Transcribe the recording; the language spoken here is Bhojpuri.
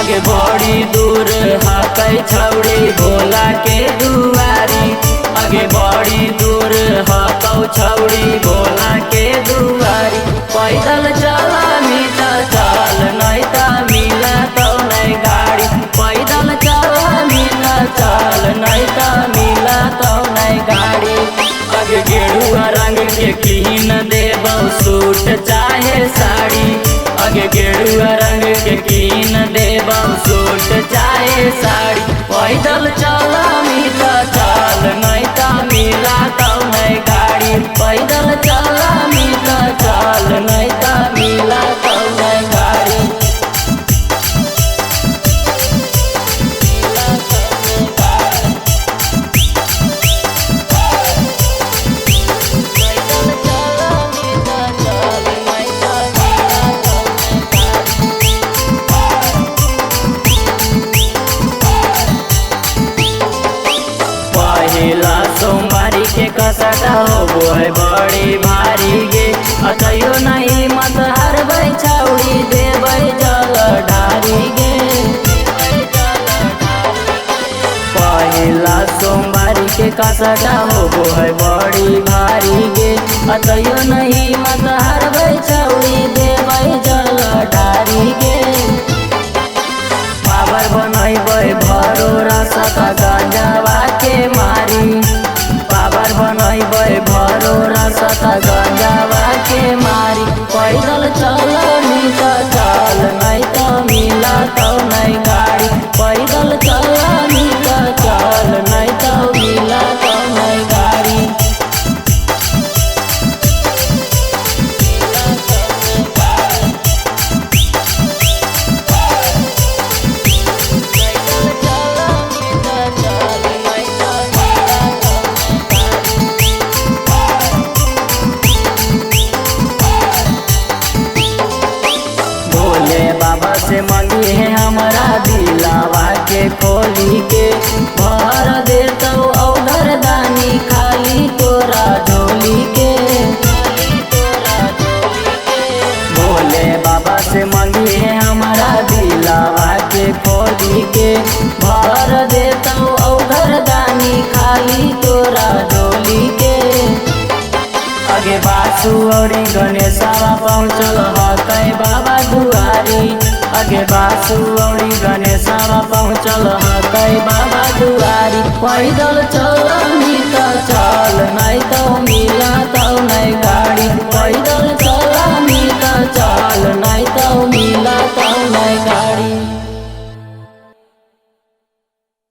आगे बड़ी दूर हकै छौड़ी भोला के दुआरी। आगे बड़ी दूर हकौ छौड़ी भोला के दुआरी। पैदल चला मीता चल नहीं ता मिला तो नहीं गाड़ी। पैदल चला मीता चल नहीं ता मिला तो नहीं गाड़ी। आगे गेरुआ रंग के कीन देबौ सूट चाहे साड़ी। आगे गेरुआ रंग के कीन देबौ सूट चाहे साड़ी। पैदल चला मीता चल नहीं ता मिला तो नहीं गाड़ी। पैदल चला मीता चल नहीं ता मिला तो नहीं गाड़ी। पहिला सोमवारी के कसटा होबो है बड़ी भारी गे। अतयो नहीं मत हारबै छौड़ी देबै जल ढारी गे। पहिला सोमवारी के कसटा होबो है बड़ी भारी गे। अतयो नहीं मत हारबै छौड़ी देबै जल ढारी गे। पावर बनैबै भरो रसका गंजावा के मारी। पावर बनैबै भरो रसका गंजावा के मारी। पैदल चल नीता चल नहीं तो मिला तो नहीं गाड़ी। पैदल चल नीता चल नहीं तो मिला तो नहीं गाड़ी। बाबा से मंगी है हमारा दिलावा के खोली के। भर दे तो औधर दानी खाली तोरा झोली के। भोले बाबा से मंगी है हमारा दिलावा के खोली के। भर दे तो औधर दानी खाली तोरा झोली के। आगे बासु औरी गणेशवा पहुँचल हकै बाबा दुआरी। आगे बासु औरी गणेशवा पहुँचल हकै बाबा दुआरी। पैदल चल नीता चल नहीं तो मिला